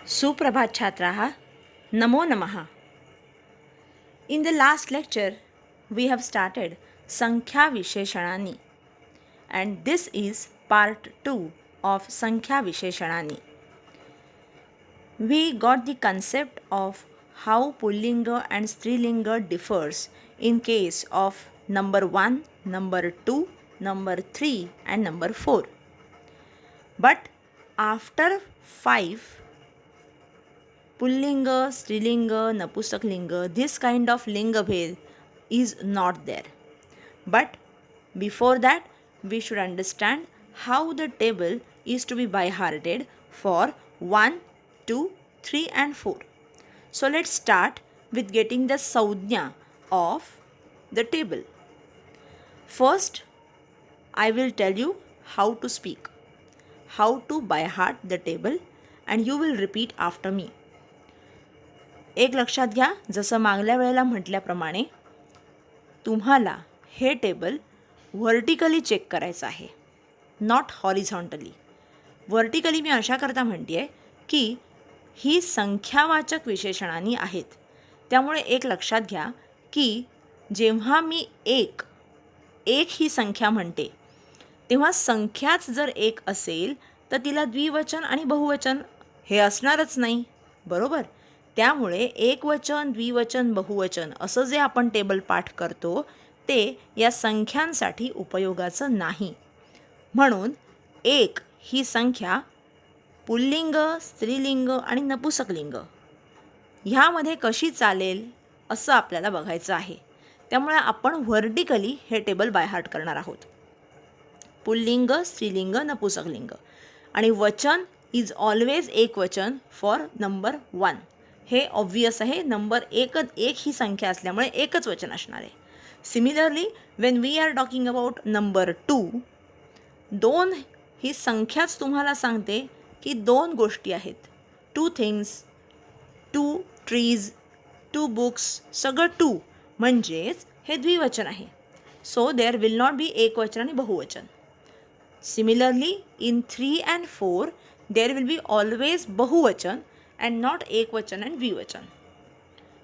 सुप्रभात छात्राः, नमो नमः. In the last lecture, we have started Sankhya Visheshanani, and this is part 2 of Sankhya Visheshanani. We got the concept of how Pullinga and Strilinga differs in case of number 1, number 2, number 3 and number 4. But after 5, Pullinga, Strilinga, Napusaklinga, this kind of linga bhed is not there. But before that, we should understand how the table is to be by hearted for 1, 2, 3 and 4. So let's start with getting the Saudhya of the table. First, I will tell you how to speak, how to by heart the table, and you will repeat after me. एक लक्षात घ्या, जसं मागल्या वेळेला म्हटल्याप्रमाणे तुम्हाला हे table vertically check करायचं आहे, नॉट हॉरिझॉन्टली. व्हर्टिकली मी अशा करता म्हणते आहे की ही संख्यावाचक विशेषणांनी आहेत. त्यामुळे एक लक्षात घ्या की जेव्हा मी एक ही संख्या म्हणते तेव्हा संख्याच जर एक असेल तर तिला द्विवचन आणि बहुवचन हे असणारच नाही, बरोबर. त्यामुळे एकवचन, द्विवचन, बहुवचन असं जे आपण टेबल पाठ करतो ते या संख्यांसाठी उपयोगाचं नाही. म्हणून एक ही संख्या पुल्लिंग, स्त्रीलिंग आणि नपुसकलिंग ह्यामध्ये कशी चालेल असं आपल्याला बघायचं आहे. त्यामुळे आपण व्हर्टिकली हे टेबल बाय हार्ट करणार आहोत. पुल्लिंग, स्त्रीलिंग, नपुसकलिंग आणि वचन इज ऑलवेज एक वचन फॉर नंबर 1. हे ऑब्वियस आहे. नंबर एक ही संख्या असल्यामुळे एकच वचन असणार आहे. Similarly when we are talking about number 2, 2 ही संख्याच तुम्हाला सांगते की 2 गोष्टी आहेत. 2 थिंग्स, 2 ट्रीज, 2 बुक्स, सगळं 2 म्हणजेच हे द्विवचन आहे. So there will not be एकवचन आणि बहुवचन. Similarly in 3 and 4 there will be always बहुवचन अँड नॉट एकवचन अँड द्विवचन.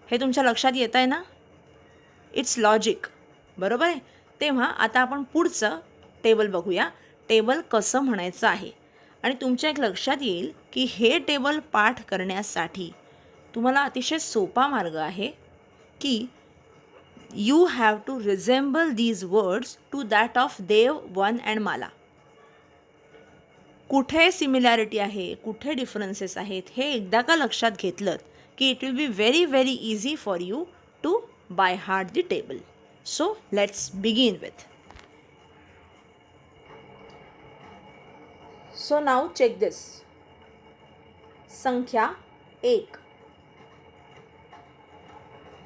हे तुमच्या लक्षात येत आहे ना? इट्स लॉजिक, बरोबर आहे. तेव्हा आता आपण पुढचं टेबल बघूया, टेबल कसं म्हणायचं आहे. आणि तुमच्या एक लक्षात येईल की हे टेबल पाठ करण्यासाठी तुम्हाला अतिशय सोपा मार्ग आहे की you have to resemble these words to that of देव, वन अँड माला. कुठे सिमिलॅरिटी आहे, कुठे डिफरन्सेस आहेत हे एकदा का लक्षात घेतलं की it will be very very easy for you to by heart the table. So let's begin with. So now check this. संख्या 1.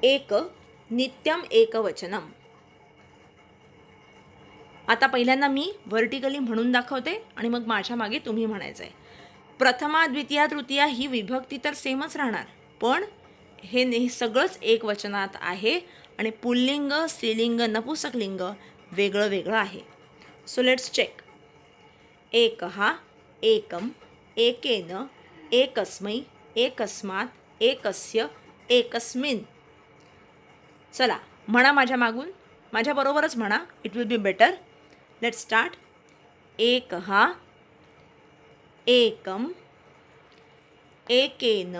एक नित्यम एकवचनम. आता पहिल्यांदा मी व्हर्टिकली म्हणून दाखवते आणि मग माझ्या मागे तुम्ही म्हणायचं आहे. प्रथमा, द्वितीया, तृतीया ही विभक्ती तर सेमच राहणार, पण हे सगळंच एक वचनात आहे आणि पुल्लिंग, स्त्रीलिंग, नपुसकलिंग वेगळं वेगळं आहे. So let's check. एकः, एकम, एकेन, एकस्मै, एकस्मात्, एकस्य, एकस्मिन्. चला म्हणा माझ्या मागून, माझ्याबरोबरच म्हणा, it will be better. Let's start. एकः, एकम, एकेन,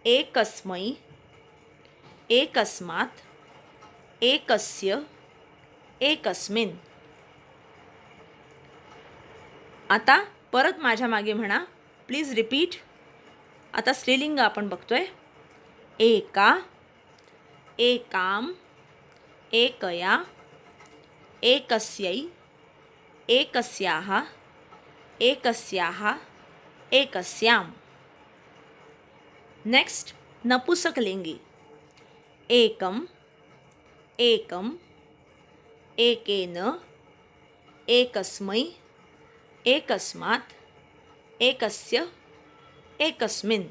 एकस्मै, एकस्मात्, एकस्य, एकस्मिन्. आता परत माझ्या मागे म्हणा, प्लीज रिपीट. आता स्त्रीलिंग आपण बघतोय. एका, एकाम, एकया, एकस्यै, एकस्याः, एकस्याः, एकस्याम. नेक्स्ट नपुसकलिंगी. एकम, एकम, एकेन, एकस्मै, एकस्मात्, एकस्य, एकस्मिन्.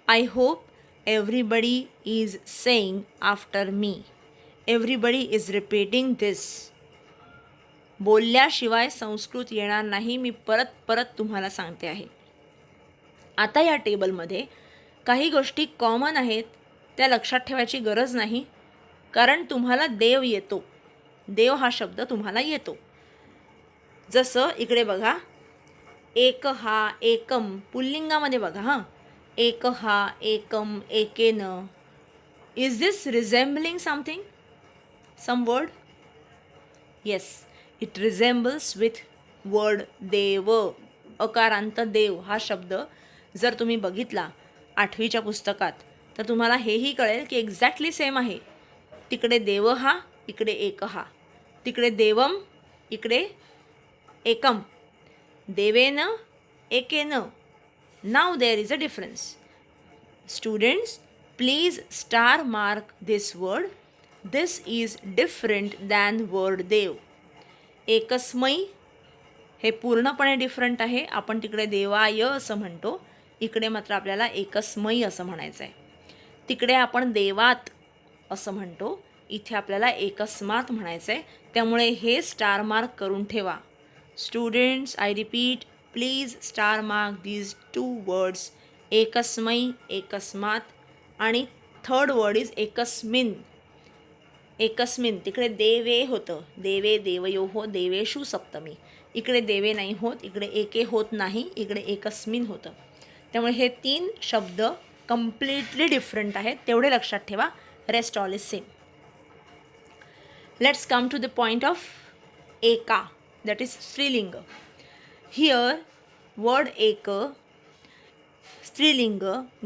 I hope everybody is saying after me. Everybody is repeating this. बोलल्याशिवाय Sanskrit येणार नाही, मी परत परत तुम्हाला सांगते आहे. आता या टेबलमध्ये काही गोष्टी कॉमन आहेत, त्या लक्षात ठेवायची गरज नाही, कारण तुम्हाला देव येतो. देव हा शब्द तुम्हाला येतो. जसं इकडे बघा, एक हा, एकम, पुल्लिंगामध्ये बघा हां, एक हा, एकम, एकेन. Is this resembling something, some word? Yes, it resembles with word देव. अकारांत देव हा शब्द जर तुम्ही बघितला 8वीच्या पुस्तकात, तर तुम्हाला हेही कळेल की एक्झॅक्टली सेम आहे. तिकडे देव हा, इकडे एक हा. तिकडे देवम, इकडे एकम. देवेन, एकेन. Now there is a difference. Students, please star mark this word. This is different than word देव. एकस्मै हे पूर्णपणे डिफरंट आहे. आपण तिकडे देवाय असं म्हणतो, इकडे मात्र आपल्याला एकस्मै असं म्हणायचं आहे. तिकडे आपण देवात असं म्हणतो, इथे आपल्याला एकस्मात म्हणायचं आहे. त्यामुळे हे स्टार मार्क करून ठेवा. Students, I repeat, please star mark these 2 words, एकस्मै, एकस्मात. आणि थर्ड वर्ड इज एकस्मिन. एकस्मिन, तिकडे देवे होतं, देवे, देवयोः, देवेषु सप्तमी. इकडे देवे नाही होत, इकडे एके होत नाही, इकडे एकस्मिन होतं. त्यामुळे हे 3 शब्द कम्प्लिटली डिफरंट आहेत, तेवढे लक्षात ठेवा. Rest all is same. Let's come to the point of एका, दॅट इज स्त्रीलिंग. हिअर वर्ड एक स्त्रीलिंग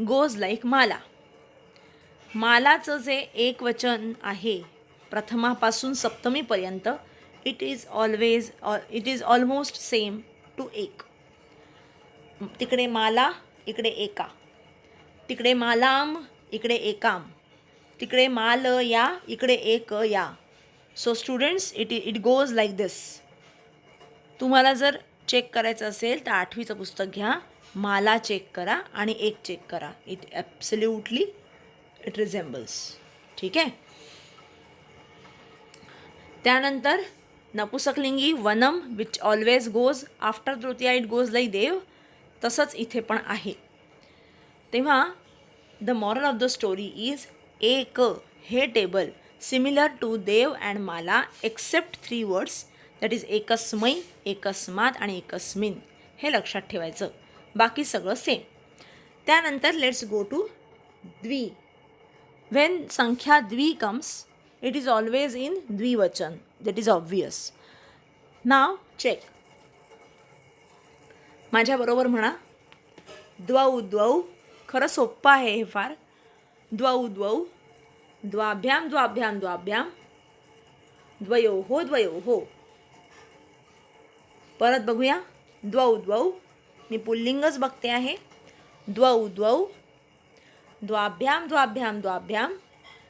गोज लाईक माला. मालाचं जे एक वचन आहे प्रथमापासून सप्तमीपर्यंत, it is almost same to एक. तिकडे माला, इकडे एका. तिकडे मालाम, इकडे एकाम. तिकडे माल या, इकडे एक या. So students, it goes like this. तुम्हाला जर चेक करायचं असेल तर 8वीचं पुस्तक घ्या, माला चेक करा आणि एक चेक करा. It absolutely it resembles. ठीक आहे. त्यानंतर नपुसकलिंगी वनम, विच ऑलवेज गोज आफ्टर तृतीया, इट गोज लाईक देव. तसंच इथे पण आहे. तेव्हा the moral of the story is, एक हे टेबल सिमिलर टू देव अँड माला एक्सेप्ट 3 वर्ड्स, दॅट इज एकस्मै, एकस्मात आणि एकस्मिन. हे लक्षात ठेवायचं, बाकी सगळं सेम. त्यानंतर लेट्स गो टू द्वी. व्हेन संख्या द्वी comes, it is always in द्विवचन, that is obvious. Now check. माझ्याबरोबर म्हणा, द्वौ द्वौ. खरं सोप्पं आहे हे फार. द्वौ द्वौ, द्वाभ्याम द्वाभ्याम द्वाभ्याम, द्वयोः द्वयोः. परत बघूया, द्वौ द्वौ. मी पुल्लिंगच बघते आहे. द्वौ द्वौ, द्वाभ्याम द्वाभ्याम द्वाभ्याम,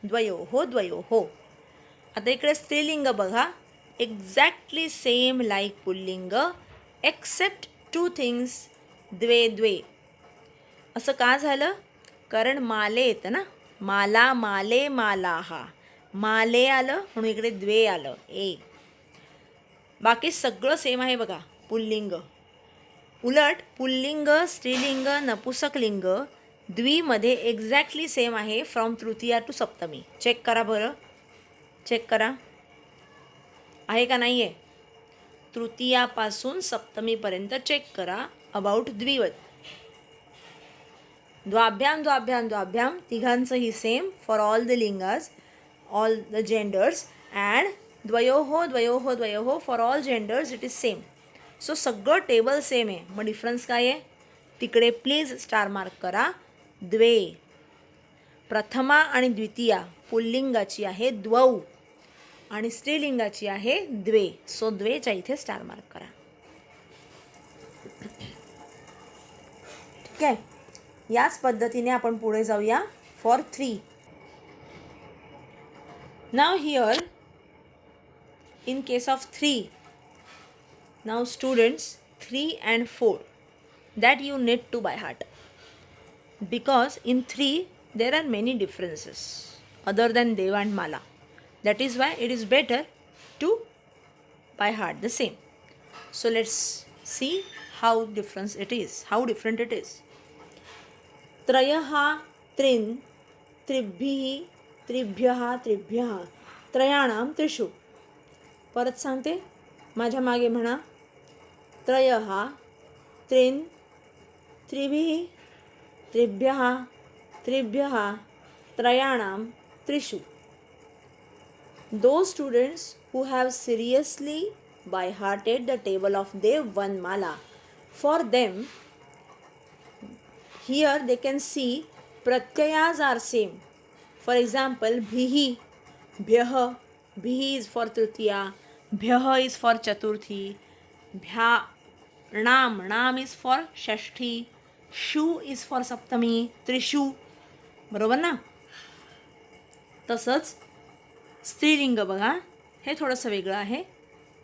द्वयोः द्वयोः. आता इकडे स्त्रीलिंग बघा, एक्झॅक्टली सेम लाईक पुल्लिंग, एक्सेप्ट 2 थिंग्स, द्वे द्वे. असं का झालं? कारण माले येतं ना, माला, माले, मालाहा. माले आलं म्हणून इकडे द्वे आलं, ए. बाकी सगळं सेम आहे बघा, पुल्लिंग. उलट पुल्लिंग, स्त्रीलिंग, नपुसकलिंग द्वीमध्ये एक्झॅक्टली सेम आहे फ्रॉम तृतीया टू सप्तमी. चेक करा बरं, चेक करा, आहे का नाही आहे? तृतीयापासून सप्तमीपर्यंत चेक करा अबाउट द्विवत. द्वाभ्याम द्वाभ्याम द्वाभ्याम, तिघांचंही सेम फॉर ऑल द लिंगाज, ऑल द जेंडर्स. अँड द्वयोः द्वयोः द्वयोः for all genders it is same. So सगळं टेबल सेम आहे. मग डिफरन्स काय आहे? तिकडे प्लीज स्टार मार्क करा. द्वे, प्रथमा आणि द्वितीया पुल्लिंगाची आहे द्वौ आणि स्त्रीलिंगाची आहे द्वे. सो द्वेच्या इथे स्टार मार्क करा. ठीक आहे. याच पद्धतीने आपण पुढे जाऊया for 3. Now here in case of 3, now students, 3 and 4, that you need to by heart, because in 3 there are many differences other than deva and mala. That is why it is better to by heart the same. So let's see how different it is. त्रयः त्रीन् त्रिभिः त्रिभ्यः त्रिभ्यः त्रयाणां त्रिषु. परत सांगते, माझ्या मागे म्हणा. त्रयः त्रीन् त्रिभिः त्रिभ्यः त्रिभ्यः त्रयाणां त्रिषु. Those students who have seriously by hearted the table of Dev Vanmala, for them here they can see pratyayas are same. For example, bhihi, bhyah, bhihi is for tritiya, bhyah is for chaturthi, bhya, nam is for shashti, shu is for saptami, trishu. बरोबर ना. तसंच स्त्रीलिंग बघा, हे थोडंसं वेगळं आहे.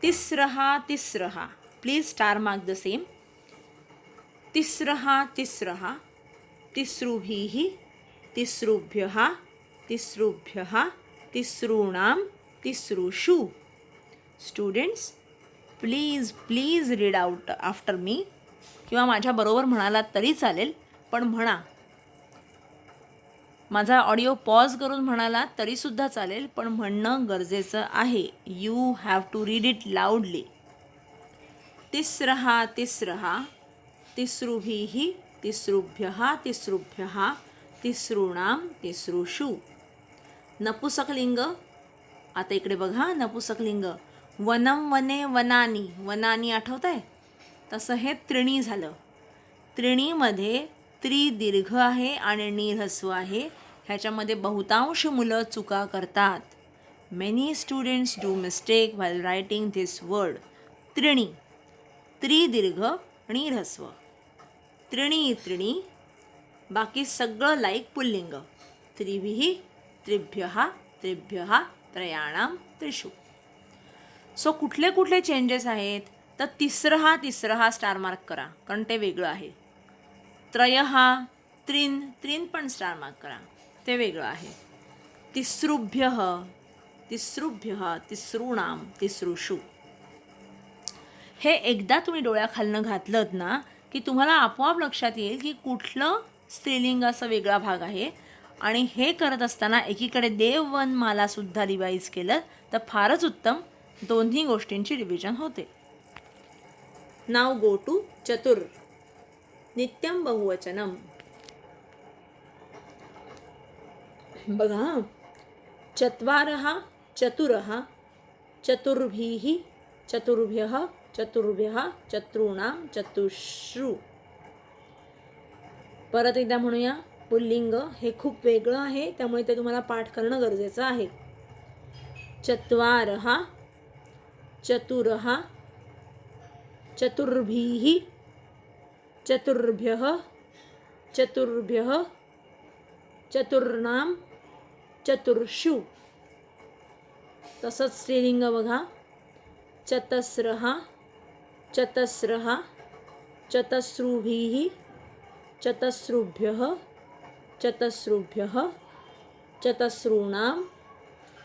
तिस्रहा तिस्रहा, please star mark the same. तिस्रहा तिस्रहा तिसृभिः तिसृभ्यः तिसृभ्यः तिसॄणां तिसृषु. Students, please please read out after me, किंवा माझ्याबरोबर म्हणालात तरी चालेल, पण म्हणा. माझा ऑडिओ पॉज करून म्हणाला तरीसुद्धा चालेल, पण म्हणणं गरजेचं आहे. You have to read it loudly. तिस्रहा तिस्रहा तिसृभिः तिसृभ्यः तिसृभ्यः तिसॄणां तिसृषु. नपुसकलिंग, आता इकडे बघा. नपुसकलिंग, वनम वने वनानी, वनानी आठवत आहे, तसं हे त्रिणी झालं. त्रिणीमध्ये त्रि दीर्घ आहे आणि नी ह्रस्व आहे. ह्याच्यामध्ये बहुतांश मुलं चुका करतात. Many students do mistake while writing this word. त्रिणी, त्रि दीर्घ आणि ह्रस्व. त्रिणी त्रिणी, बाकी सगळं लाईक पुल्लिंग. त्रिभिः त्रिभ्यः त्रिभ्यः त्रयाणां त्रिषु. सो कुठले कुठले चेंजेस आहेत, तर तिसरहा तिसरहा स्टार मार्क करा, कारण ते वेगळं आहे. त्रयः त्रीन्, त्रीन् पण स्टार मार्क करा, ते वेगळं आहे. तिसृभ्यः तिसृभ्यः तिसॄणां तिसृषु. हे एकदा तुम्ही डोळ्याखालनं घातलंत ना, की तुम्हाला आपोआप लक्षात येईल की कुठलं स्त्रीलिंग असा वेगळा भाग आहे. आणि हे करत असताना एकीकडे देववनमालासुद्धा रिवाईज केलं तर फारच उत्तम. दोन्ही गोष्टींची रिव्हिजन होते. नाव गो टू चतुर. नित्यम बहुवचनम. बघा, चत्वारः चतुरः चतुर्भिः चतुर्भ्यः चतुर्भ्यः चतुॄणां चतुष्षु. परत एकदा म्हणूया. पुल्लिंग हे खूप वेगळं आहे, त्यामुळे ते तुम्हाला पाठ करणं गरजेचं आहे. चत्वारः चतुरः चतुर्भिः चतुर्भ्यः चतुर्भ्यः चतुर्णां चतुर्षु. तसंच स्त्रीलिंग बघा. चतस्रः चतस्रः चतस्रुभिः चतस्रुभ्यः चतस्रुभ्यः चतस्रूणां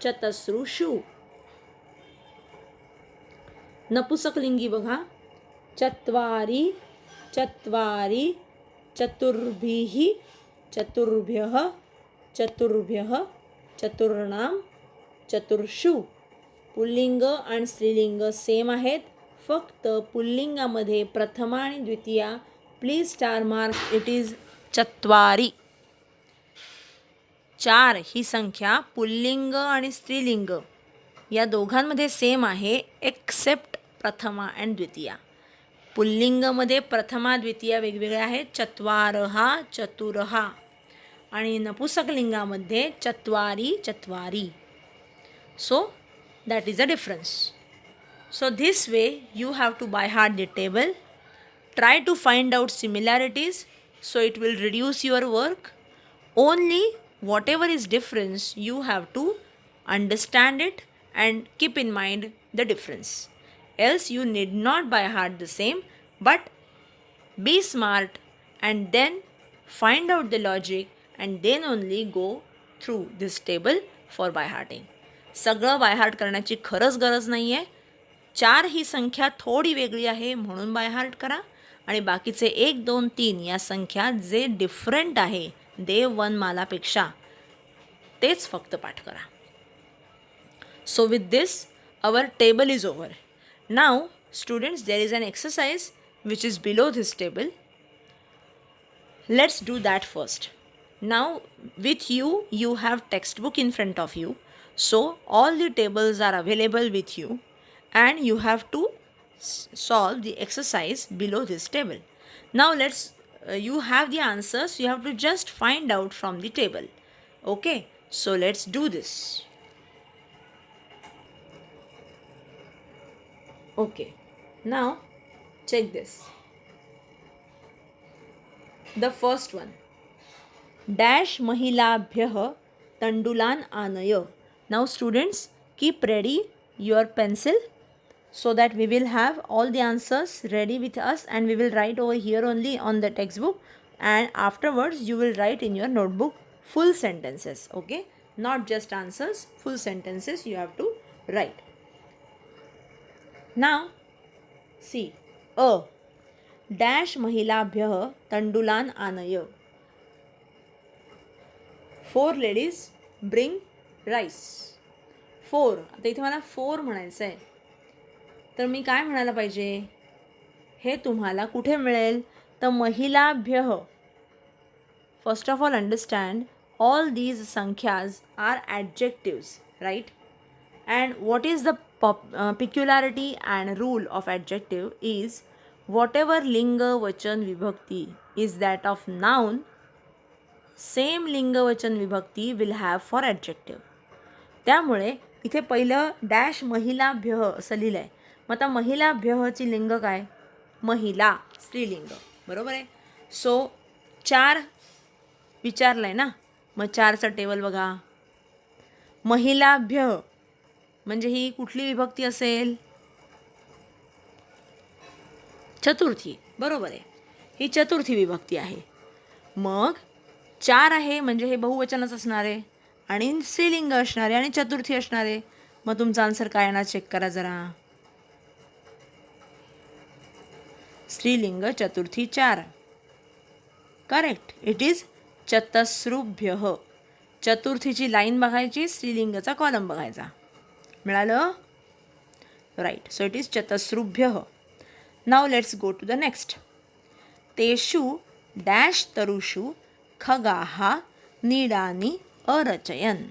चतस्रुषु. नपुसकलिंगी बघा. चत्वारि चत्वारि चतुर्भिः चतुर्भ्यः चतुर्भ्यः चतुर्णां चतुर्षु. पुल्लिंग आणि स्त्रीलिंग सेम आहेत, फक्त पुल्लिंगामध्ये प्रथमा आणि द्वितीया. Please star mark, it is चत्वारि. 4 ही संख्या पुल्लिंग आणि स्त्रीलिंग या दोघांमध्ये सेम आहे, एक्सेप्ट प्रथमा अँड द्वितीया. पुल्लिंगमध्ये प्रथमा द्वितीया वेगवेगळ्या आहेत, चत्वारः चतुरः. आणि नपुसकलिंगामध्ये चत्वारि चत्वारि. So that is a difference. So this way you have to by heart the table. Try to find out similarities so it will reduce your work. Only whatever is difference you have to understand it and keep in mind the difference. Else you need not by heart the same, but be smart and then find out the logic and then only go through this table for by hearting. सगळं by heart करण्याची खरंच गरज नाही आहे. 4 ही संख्या थोडी वेगळी आहे म्हणून बायहार्ट करा आणि बाकीचे 1, 2, 3 या संख्या जे डिफरंट आहे देववनमालापेक्षा तेच फक्त पाठ करा. So with this our table is over. Now students, there is an exercise which is below this table. Let's do that first. Now with you have textbook in front of you. So all the tables are available with you and you have to solve the exercise below this table. Now you have the answers, you have to just find out from the table. Okay, so let's do this. Okay, now check this. The first one, dash mahilabhyah tandulan anaya. Now students, keep ready your pencil so that we will have all the answers ready with us and we will write over here only on the textbook, and afterwards you will write in your notebook full sentences. Okay, not just answers, full sentences you have to write. Now see, a dash mahilabhyah tandulan anaya. 4 ladies bring rice. 4, आता इथे मला 4 म्हणायचं आहे, तर मी काय म्हणायला पाहिजे, हे तुम्हाला कुठे मिळेल, तर महिलाभ्यः. First of all understand all these संख्याज are adjectives, right. And what is the peculiarity and rule of adjective is whatever linga vachan vibhakti is that of noun, same लिंग वचन विभक्ती will have for adjective. त्यामुळे इथे पहिलं dash महिलाभ्यः असं लिहिलं आहे. मग आता महिलाभ्यःची लिंग काय, महिला, स्त्रीलिंग, बरोबर आहे. सो 4 विचारलं आहे ना, मग 4चा टेबल बघा. महिलाभ्यः म्हणजे ही कुठली विभक्ती असेल, चतुर्थी, बरोबर आहे. ही चतुर्थी विभक्ती आहे. मग 4 आहे म्हणजे हे बहुवचनच असणार आहे आणि स्त्रीलिंग असणार आहे आणि चतुर्थी असणार आहे. मग तुमचा आन्सर काय येणार चेक करा जरा. स्त्रीलिंग चतुर्थी 4, करेक्ट. इट इज चतस्रुभ्यः. चतुर्थीची लाईन बघायची, स्त्रीलिंगचा कॉलम बघायचा. मिळालं, राईट. सो इट इज चतस्रुभ्यः. Now let's go to the next. तेषु डॅश तरुषु खगाः नीडानि अरचयन्.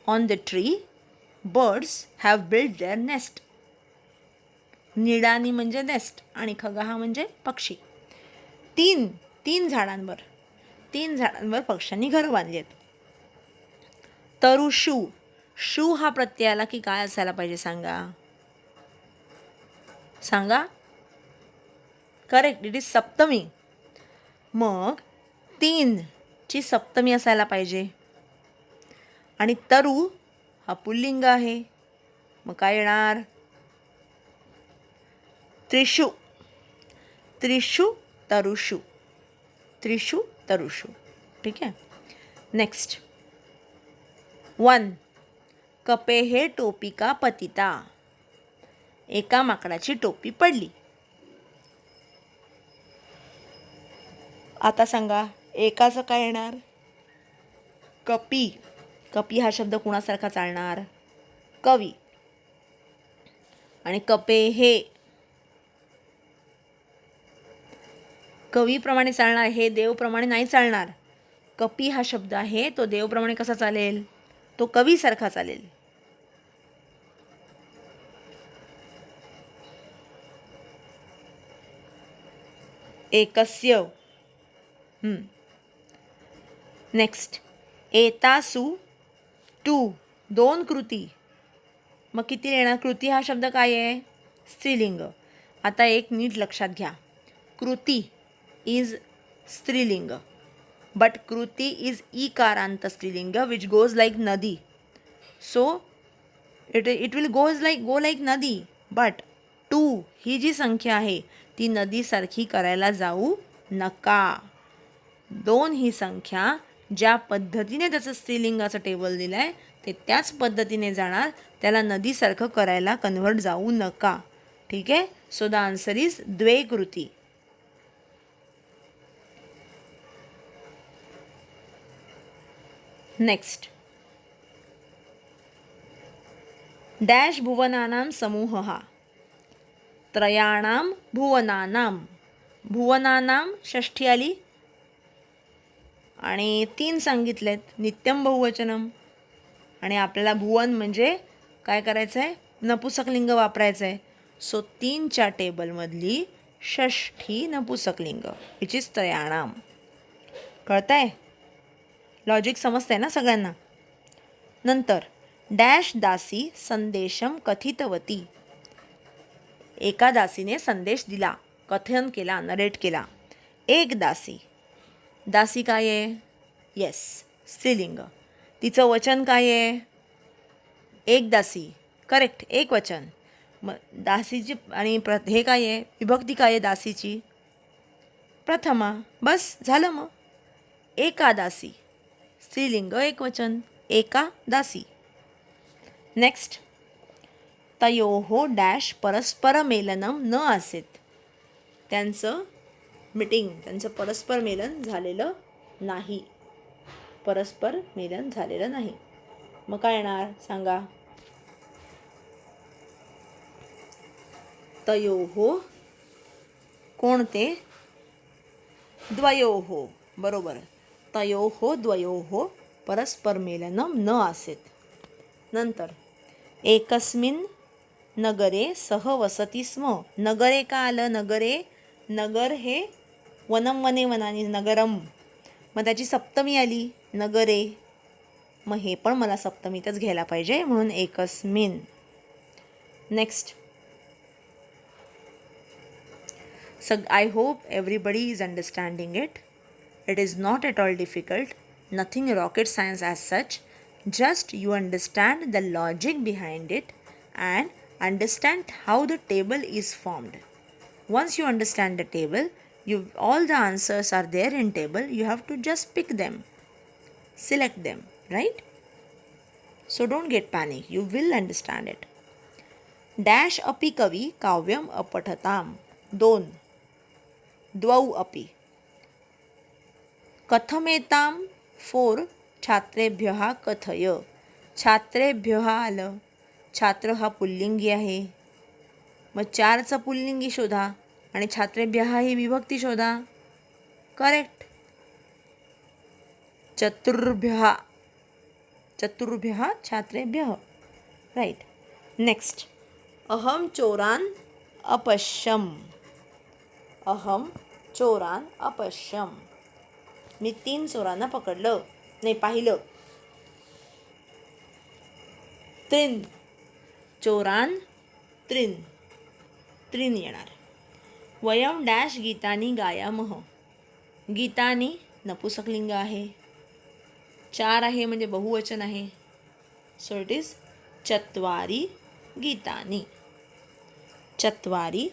On the tree birds have build their nest. नीडानी म्हणजे नेस्ट आणि खगाः म्हणजे पक्षी. 3 झाडांवर पक्ष्यांनी घरं बांधली आहेत. तरुषु, शू हा प्रत्यय आला की काय असायला पाहिजे सांगा. करेक्ट, इट इज सप्तमी. मग 3ची सप्तमी असायला पाहिजे आणि तरु हा पुल्लिंग आहे. मग काय येणार, त्रिषु. त्रिषु तरुषु, त्रिषु तरुषु. ठीक आहे. नेक्स्ट 1, कपेहे टोपिका पतिता. एका माकडाची टोपी पडली. आता सांगा एकाचं काय येणार, कपी. कपी हा शब्द कुणासारखा चालणार, कवी. आणि कपेहे कवीप्रमाणे चालणार, हे देवप्रमाणे नाही चालणार. कपी हा शब्द आहे तो देवप्रमाणे कसा चालेल, तो कवीसारखा चालेल. एकस्य. नेक्स्ट एतासु 2, 2 कृती. मग किती येणार, कृती हा शब्द काय आहे, स्त्रीलिंग. आता एक नीट लक्षात घ्या, कृती इज स्त्रीलिंग बट कृती इज इकारांत स्त्रीलिंग विच गोज लाईक नदी. So it will go like नदी. बट 2 ही जी संख्या आहे ती नदीसारखी करायला जाऊ नका. 2 ही संख्या ज्या पद्धतीने त्याचं स्त्रीलिंगाचं टेबल दिलं आहे ते त्याच पद्धतीने जाणार, त्याला नदीसारखं करायला कन्व्हर्ट जाऊ नका. ठीक आहे. सो द आन्सर इज द्वे कृती. नेक्स्ट, डॅश भुवनानां समूहः. त्रयाणां भुवनानां. भुवनानां षष्ठी आली आणि 3 सांगितलेत, नित्यम बहुवचनम. आणि आपल्याला भुवन म्हणजे काय करायचं आहे, नपुसकलिंग वापरायचं आहे. सो 3च्या टेबलमधली षष्ठी नपुसकलिंग विच इज त्रयाणाम. कळतंय? लॉजिक समजतंय ना सगळ्यांना. नंतर डॅश दासी संदेशम कथितवती. एका दासीने संदेश दिला, कथन केला, नरेट केला. एक दासी. दासी काय आहे? येस, स्त्रीलिंग. तिचं वचन काय आहे? एक दासी. करेक्ट, एक वचन. मग दासीची आणि हे काय आहे? विभक्ती काय आहे दासीची? प्रथमा. बस झालं मग. एका दासी, स्त्रीलिंग, एक वचन, एका दासी. नेक्स्ट, तयोः डॅश परस्पर मेलनम न आसेत. त्यांचं मीटिंग, त्यांचं परस्पर मेलन झालेलं नाही. परस्पर मेलन झालेलं नाही. मग काय येणार सांगा? तयोः कोणते? द्वयोः. बरोबर. तयोः द्वयोः परस्पर मेलनम न आसेत. नंतर एकस्मिन् नगरे सह वसति स्म. नगरे का आलं? नगरे, नगर हे वनम वने वनानी नगरम. मग त्याची सप्तमी आली नगरे. मग हे पण मला सप्तमीतच घ्यायला पाहिजे, म्हणून एकस्मिन. Next, I hope everybody is understanding it. It is not at all difficult, nothing rocket science as such. Just you understand the logic behind it and understand how the table is formed. Once you understand the table, all the answers are there in table. You have to just pick them, select them, right? So don't get panic. You will understand it. Dash अपि कवी काव्यम अपठताम. 2. द्वौ अपि. कथमेतां. 4. छात्रेभ्यः कथय. छात्रेभ्यः आलं. छात्र हा पुल्लिंगी आहे. मग 4चं पुल्लिंगी शोधा आणि छात्रेभ्यः ही विभक्ती शोधा. करेक्ट. चतुर्भ्यः. चतुर्भ्यः छात्रेभ्यः. राईट. नेक्स्ट, अहम चोरान अपश्यम. अहम चोरान अपश्यम. मी 3 चोरांना पकडलं, नाही पाहिलं. त्रिन. चोरान त्रिन. त्रिन येणार. वयम डॅश गीतानी गायामह. गीतानी नपुसकलिंग आहे. 4 आहे म्हणजे बहुवचन आहे. सो इट इज चत्वारी गीतानी. चत्वारी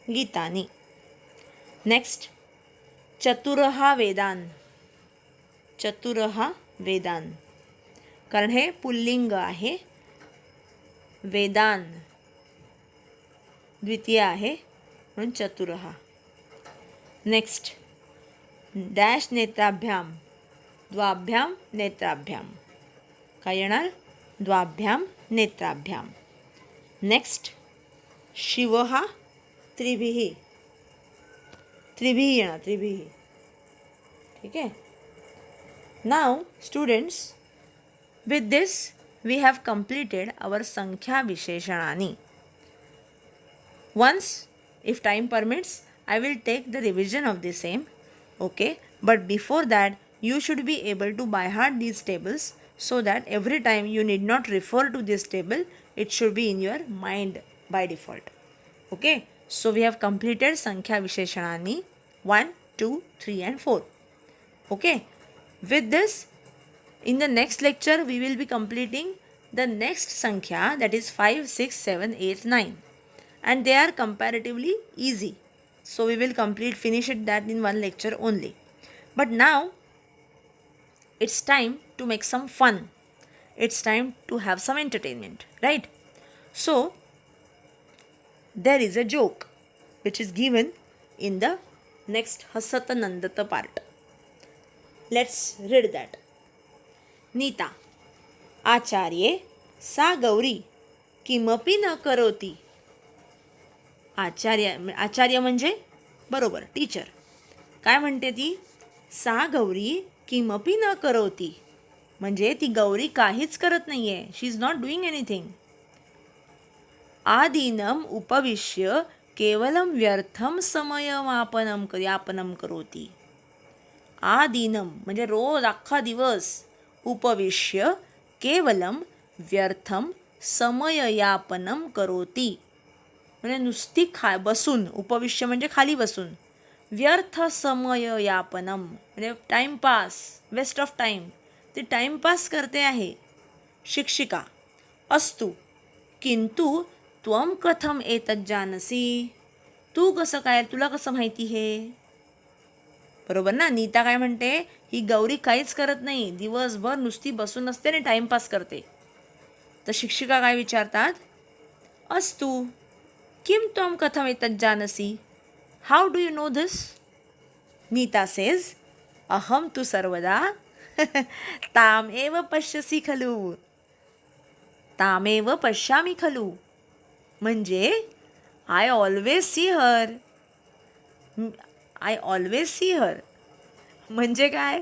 गीतानी. नेक्स्ट, चतुरहा वेदान. चतुरहा वेदान. कारण हे पुल्लिंग आहे. वेदान द्वितीय आहे म्हणून चतुरहा. Next, dash नेत्राभ्याम. द्वाभ्याम नेत्राभ्याम. काय येणार? द्वाभ्याम नेत्राभ्याम. नेक्स्ट, शिवहा त्रिभिः. त्रिभिः येणार, त्रिभिः. ठीक आहे. नाव students, with this we have completed our संख्या विशेषणानी. Once, if time permits, I will take the revision of the same. Okay, but before that you should be able to by heart these tables so that every time you need not refer to this table, it should be in your mind by default. Okay, so we have completed संख्या विशेषणानी 1, 2, 3 and 4. Okay, with this, in the next lecture we will be completing the next sankhya, that is 5, 6, 7, 8, 9, and they are comparatively easy. So we will finish it that in one lecture only. But now it's time to make some fun. It's time to have some entertainment, right? So there is a joke which is given in the next Hasat Nandata part. Let's read that. Nita, आचार्ये सा गौरी किमपि न करोति. आचार्य म्हणजे बरोबर teacher. काय म्हणते ती? सा गौरी किमपि न करोति, म्हणजे ती गौरी काहीच करत नाहीये. शी इज नॉट डुईंग एनिथिंग. आदिनम उपविश्य केवलम व्यर्थम यापनम करोति. आदिनम म्हणजे रोज अख्खा दिवस, उपविश्य केवलम व्यर्थम समययापनम करोति, म्हणजे नुसती बसून, उपविश्य म्हणजे खाली बसून, व्यर्थ समययापनम म्हणजे टाइमपास, वेस्ट ऑफ टाइम, ती टाइमपास करते आहे. शिक्षिका, अस्तु किंतु त्वम कथम एतत् जानसी, तू कसं काय, तुला कसं माहिती हे. बरोबर ना. नीता काय म्हणते, ही गौरी काहीच करत नाही, दिवसभर नुसती बसून असते आणि टाइमपास करते. तर शिक्षिका काय विचारतात, अस्तु किम त्वम कथम एतत् जानसी, how do you know this. Nita says, अहम तु सर्वदा तामेव पश्यसि खलु, तामेव पश्यामि खलु, म्हणजे I always see her, I always see her, म्हणजे काय,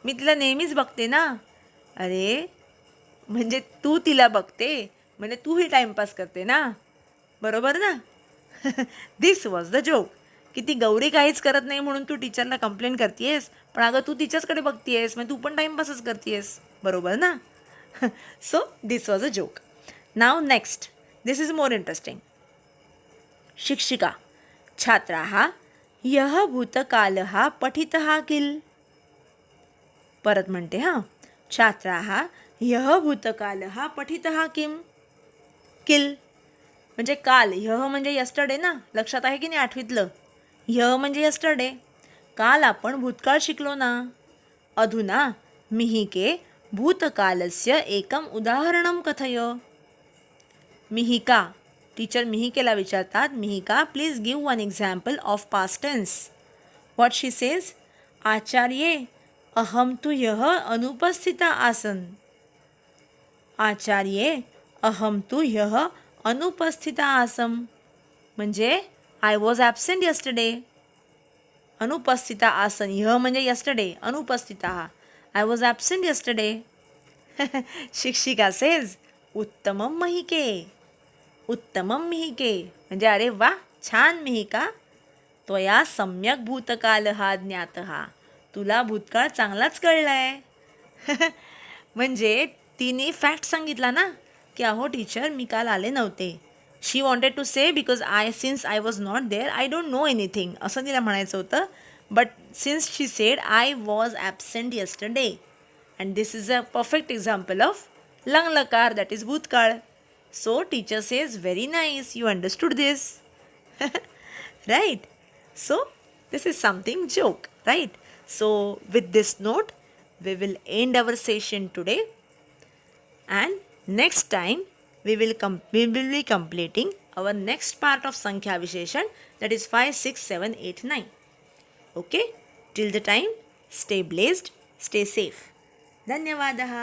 मी तिला नेहमीच बघते ना. अरे म्हणजे तू तिला बघते म्हणजे तूही टाइमपास करते ना, बरोबर ना. दिस वॉज द जोक. की ती गौरी काहीच करत नाही म्हणून तू टीचरला कंप्लेंट करतेस, पण अगं तू तिच्याचकडे बघतेस, मग तू पण टाइमपासच करतेस, बरोबर ना. So this was a joke. Now next, this is more interesting. शिक्षिका, छात्राः यः भूतकालः पठितः किल. परत म्हणते हां. छात्राः यः भूतकालः पठितः किल, म्हणजे काल. यह म्हणजे यस्टरडे ना, लक्षात आहे की नाही आठवीतलं. यह म्हणजे यस्टरडे, काल आपण भूतकाळ शिकलो ना. अधुना मिहिके भूतकालस्य एकम उदाहरणं कथय. मिहिका, टीचर मिहिकेला विचारतात, Mihika please give one example of past tense. What she says, आचार्ये अहम तु यह अनुपस्थिता आसन. आचार्ये अहम तु यह अनुपस्थिता आसम, म्हणजे आय वॉज ॲबसेंट यस्टरडे. अनुपस्थिता आसन, यह म्हणजे यस्टरडे, अनुपस्थिता आय वॉज ॲबसेंट यस्टरडे. शिक्षिका सेज, उत्तमम मिहिके, उत्तमम मिहिके, म्हणजे अरे वा, छान मिहिका, त्वया सम्यक भूतकालः ज्ञातः, तुला भूतकाळ चांगलाच कळलाय. म्हणजे तिने फॅक्ट सांगितला ना, की अहो टीचर मी काल आले नव्हते. She wanted to say because since I was not there I don't know anything, असं तिला म्हणायचं होतं. But since she said I was absent yesterday, and this is a perfect example of लंग लकार, दॅट इज भूतकाळ. So teacher says very nice, you understood this. Right. So this is something joke, right. So with this note we will end our session today, and next time we will be completing our next part of Sankhya Visheshan, that is 5, 6, 7, 8, 9. Okay, till the time stay blessed, stay safe. Dhanyavadah.